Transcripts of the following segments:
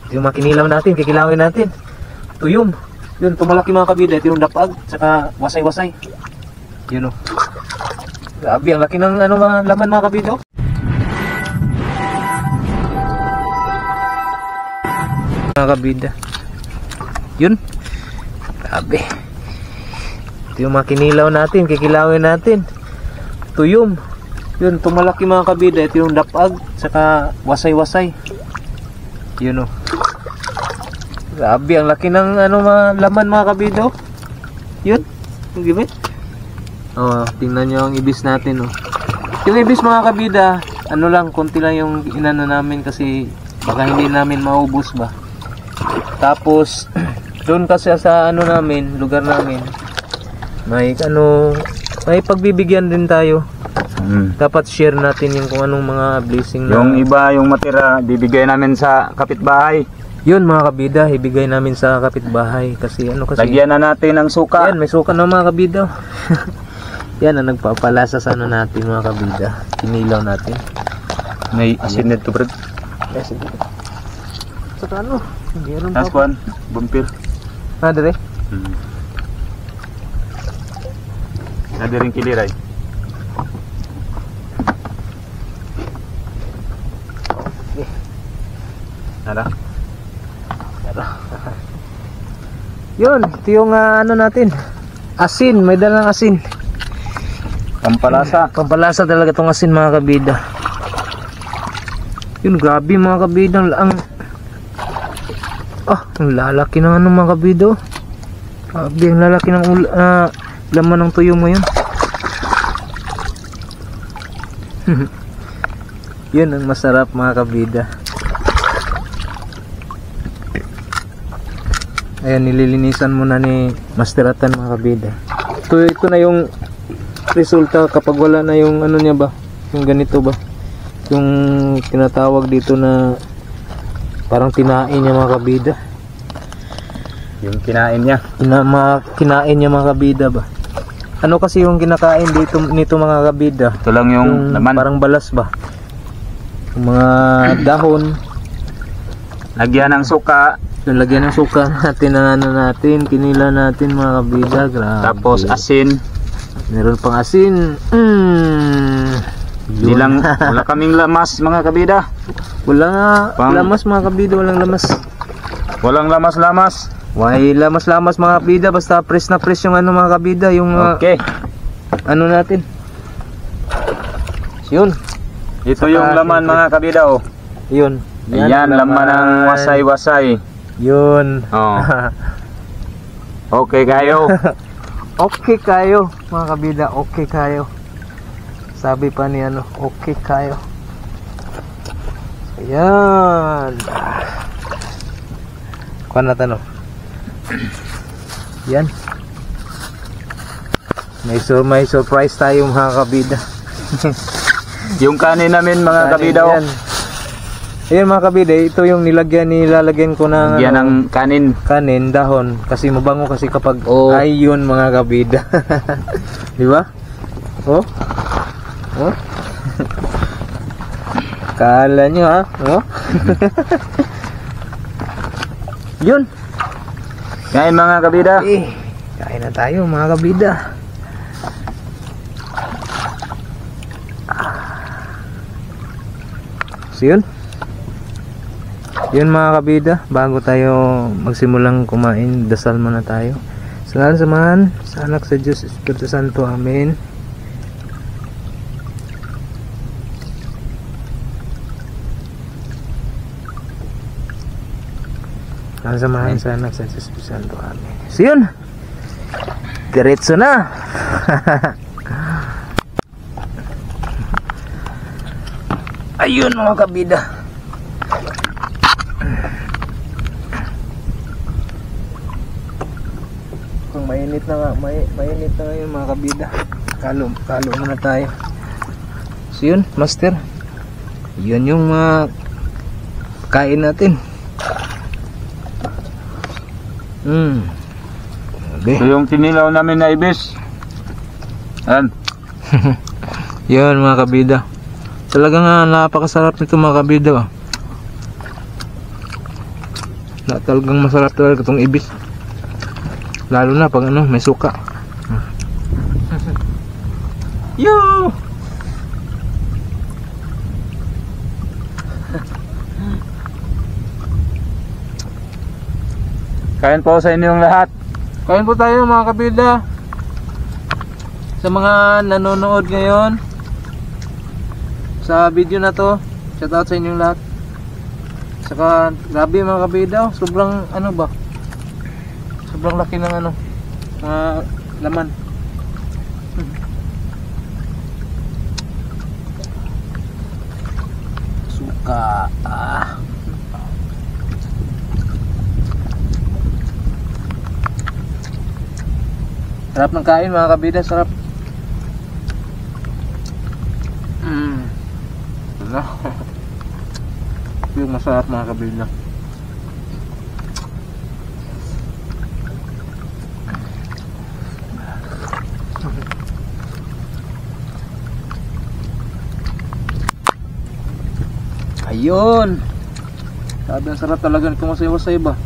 Yung makinilaw natin, kikilawin natin. Tuyom. Yun, tumalaki mga kabida. Ito yung dapag, saka wasay-wasay. Yun o. Grabe, ang laki ng mga laman mga kabida. Mga kabida. Yun. Grabe. Ito yung makinilaw natin, kikilawin natin. Tuyom. Yun, tumalaki mga kabida. Ito yung dapag, saka wasay-wasay. Yun o. Grabe, ang laki ng mga laman mga kabida. Yun, yung gimit. Oh, tingnan nyo ang ibis natin oh. Yung ibis mga kabida, lang, konti lang yung inano namin kasi baka hindi namin maubos ba. Tapos doon kasi sa namin, lugar namin, may may pagbibigyan din tayo. Dapat share natin yung kung anong mga blessing na. Yung iba, yung matira, bibigay namin sa kapitbahay. Yun mga kabida, ibigay namin sa kapitbahay kasi kasi lagyan na natin ng suka. Yan, may suka na mga kabida. Yan ang nagpapalasa sa natin mga kabida. Kinilaw natin. May asin nito, bro. Yes, sige. Saka meron last one, bumpir. Dire? Ada ring kiliray. Ada. Yun, ito yung natin. Asin, may dalang asin. Pampalasa. Pampalasa talaga itong asin mga kabida. Yun, grabe mga kabida. Ang lalaki ng mga kabida. Grabe, ang lalaki ng laman ng tuyo mo yun. Yun ang masarap mga kabida. Ayan, nililinisan muna ni Master Atan mga kabida. Ito na yung resulta kapag wala na yung niya ba, yung ganito ba, yung tinatawag dito na parang tinain niya mga kabida. Yung kinain niya, kinain niya mga kabida ba. Kasi yung kinakain nito mga kabida? Ito lang yung laman. Parang balas ba, yung mga dahon. Lagyan ng suka. Lagyan ng suka natin natin, kinila natin mga kabida. Grabe. Tapos asin. Meron pang asin. Wala kaming lamas mga kabida. Wala lamas mga kabida, walang lamas. Walang lamas-lamas. Why lamas-lamas mga kabida, basta press na press yung mga kabida, yung okay. Natin. Yun. Ito yung laman mga kabida oh. Yun. Ayan, laman ng wasay-wasay. Yun. Oh. Okay kayo. Okay kayo mga kabida, okay kayo. Sabi pa ni okay kayo. Ayan. Kuha natin yan. May surprise tayo mga kabida. Yung kanin namin mga kabida oh. Ayan mga kabida, ito yung nilalagyan ko ng ng kanin dahon kasi mabango kasi kapag ayun mga kabida. Di ba? Oh. Kala nyo ha? Oh. Yun. Kain mga kabida. Kain na tayo mga kabida. So yun mga kabida, bago tayo magsimulang kumain, dasal muna tayo. Sa ngalan samahan sa anak sa Diyos Espiritu Santo, amen. Samahan sa anak sa Diyos Espiritu Santo, amen. So yun, diretso na. Ayun mga kabida. Kung mainit na nga, mainit na ngayon mga kabida. Kalo muna tayo. So yun, master. Yun yung kain natin. Ito yung kinilaw namin na ibis. Yan. Yun mga kabida. Talagang napakasarap nito mga kabida. Na talagang masarap talaga itong ibis. Lalo na pag ano, may suka. Yo! Kain po sa inyong lahat. Kain po tayo mga kabida. Sa mga nanonood ngayon sa video na to, shout out sa inyong lahat. Saka grabe mga kabida, sobrang ano ba? Sobrang laki ng ano, mga laman. Suka. Sarap ng kain mga kabida, sarap. Wala. Yung masarap mga kabida. Ayun. Sabi ang sarap talaga nito masay-wasay ba?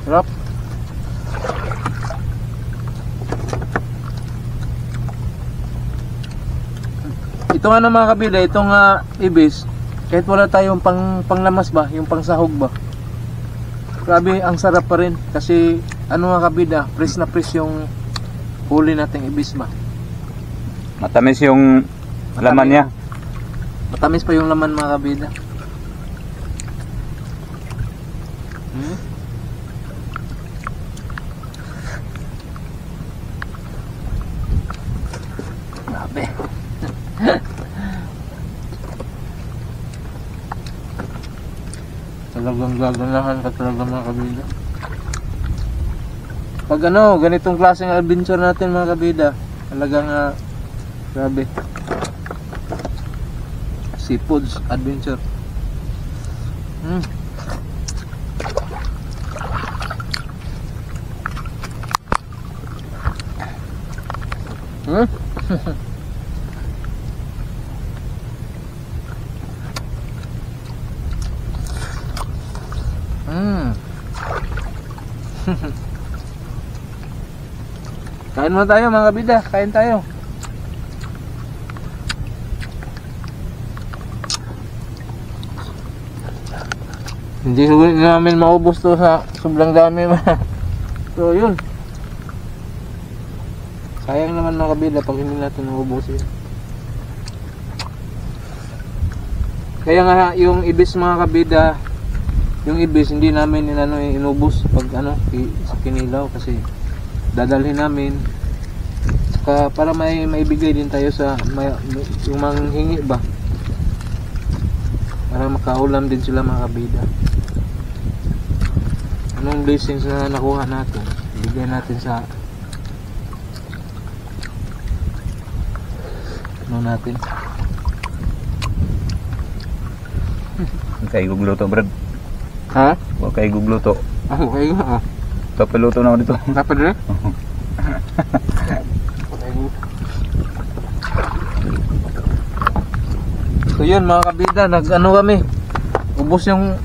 Sarap. Ito nga na mga kabila, itong ibis, kahit wala tayong panglamas ba, yung pangsahog ba, grabe ang sarap pa rin. Kasi ano mga kabida, fresh na fresh yung huli nating ibis ba. Matamis yung laman niya. Matamis pa yung laman mga kabida. Grabe. Talagang gaganahan ka talaga mga kabida. Pag ano, ganitong klaseng adventure natin mga kabida, talagang grabe. Seafoods adventure. Kain mo tayo mga kabida, kain tayo. Hindi namin maubos to sa sobrang dami. So yun. Sayang naman mga kabida pag hindi natin naubusin. Kaya nga yung ibis mga kabida, yung ibis hindi namin inubos pag sa kinilaw kasi dadalhin namin. Saka para maibigay din tayo sa yung manghingi ba, para makaulam din sila mga kabida. Anong blessings na nakuha natin, ibigay natin sa natin. Kay gugluto, Brad. Ha? Huwag kay gugluto. Okay nga. Kapaluto na ako dito. Dapat rin? So yun mga kabida, kami, ubos yung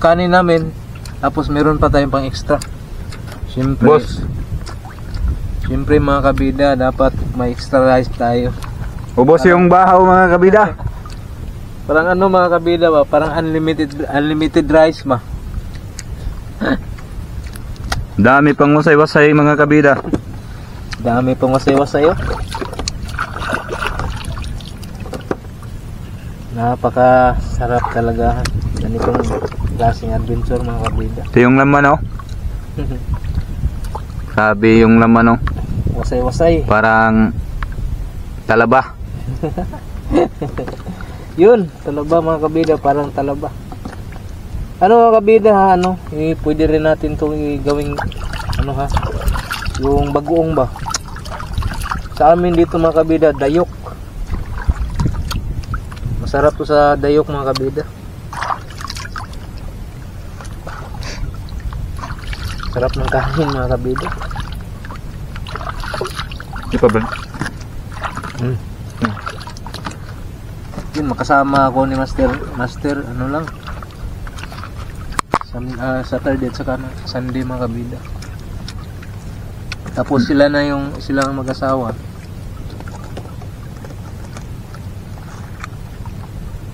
kanin namin, tapos meron pa tayong pang extra. Siyempre, Boss, siyempre mga kabida, dapat may extra rice tayo. ubos yung bahaw mga kabida. Parang mga kabida ba, parang unlimited rice ba. Dami pang wasay-wasay mga kabida. Dami pang wasay-wasay oh. Napaka sarap talaga ganitong klaseng adventure mga kabida. Ito yung laman oh. Sabi yung laman oh. Wasay-wasay. Parang talaba. Yun, talaba mga kabida, parang talaba. Mga kabida pwede rin natin itong gawing yung bagoong ba. Sa amin dito mga kabida, dayok. Masarap to sa dayok mga kabida. Sarap ng kanin mga kabida. Di pa ba? Yun, makasama ako ni Master. Master, ano lang. Saturday at saka Sunday mga kabida. Tapos sila ang mag-asawa.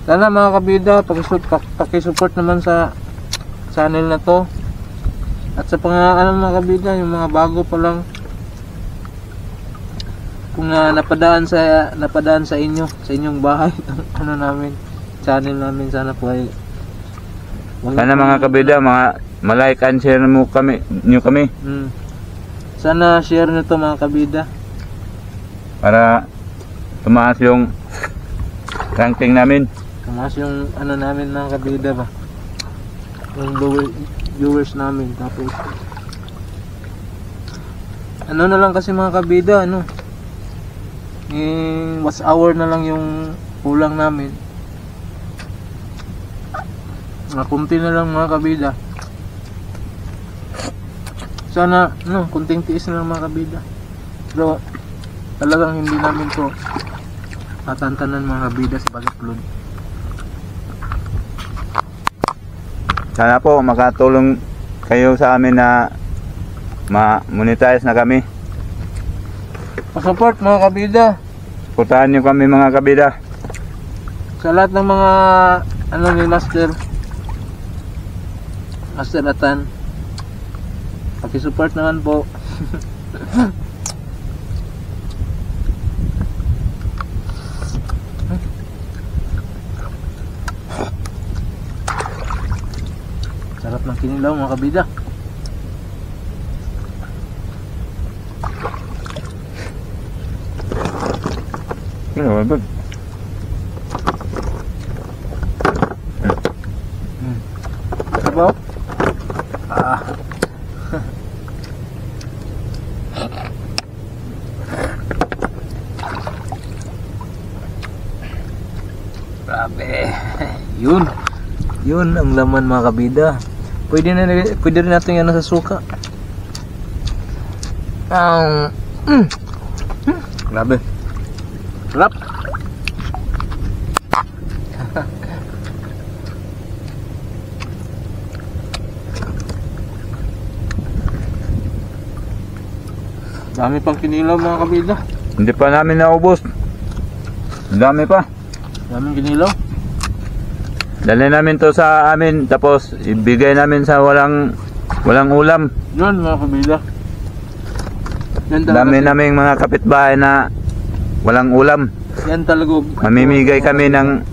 Sana mga kabida, pakisupport naman sa channel na to. At sa mga kabida, yung mga bago pa lang, kung napadaan sa inyong bahay, ano namin, channel namin, sana po ay Sana mga kabida, malike and share nyo kami. Sana share nyo to mga kabida. Para tumaas yung ranking namin. Tumaas yung ano namin mga kabida ba. Yung viewers namin. Tapos ano na lang kasi mga kabida, watch hour na lang yung kulang namin. Kunti na lang mga kabida. Sana kunting tiis na lang mga kabida. Pero talagang hindi namin to tatantanan mga kabida sa pag-upload. Sana po makatulong kayo sa amin na ma-monetize na kami. Pa-support mga kabida. Supportahan nyo kami mga kabida. Sa lahat ng mga ni Master Atan, paki-support naman po. Sarap ng kinilaw mga kabida. Sabaw? Grabe. Yun ang laman mga kabida. Pwede rin natin yan sa suka. Grabe. Sarap. Dami pang kinilaw mga kabida. Hindi pa namin naubos. Dami pa. Daming kinilaw. Dali namin to sa amin, tapos ibigay namin sa walang ulam. Yun mga kabida. Dami naming mga kapitbahay na walang ulam. Yan talaga. Mamimigay kami ng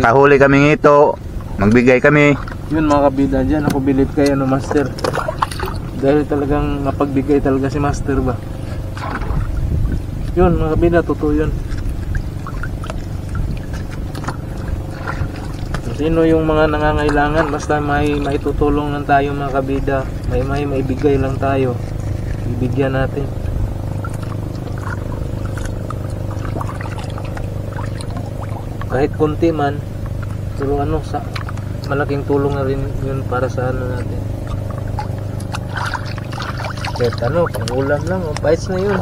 kahuli kami ito, magbigay kami. Yun mga kabida, dyan ako bilib kay Master. Dahil talagang napagbigay talaga si Master ba. Yun mga kabida, totoo yun. Sino yung mga nangangailangan, basta may maitutulong lang tayo mga kabida, may maibigay lang tayo, ibigyan natin. Kahit konti man, pero malaking tulong na rin yun para sa natin. Kahit pangulam lang, bites na yun,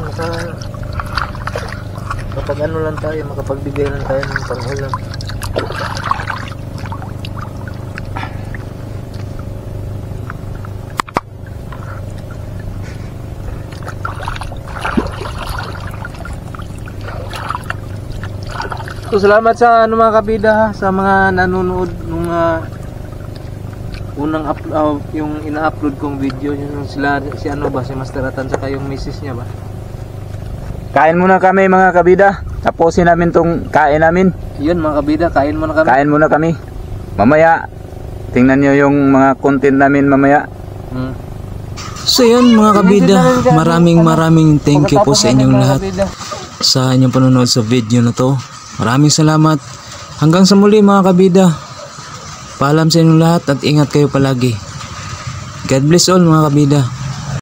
kapag lang tayo, makapagbigay lang tayo ng pangulam. So, salamat sa mga kabida sa mga nanonood nung unang yung ina-upload kong video, yung si Master Atan saka yung misis niya ba. Kain muna kami mga kabida. Tapusin namin tong kain namin. Yun mga kabida, kain muna kami. Kain muna kami. Mamaya tingnan niyo yung mga content namin mamaya. So yun mga kabida, maraming thank you po sa inyong lahat sa inyong panonood sa video na to. Maraming salamat. Hanggang sa muli mga kabida. Paalam sa inyong lahat at ingat kayo palagi. God bless all mga kabida.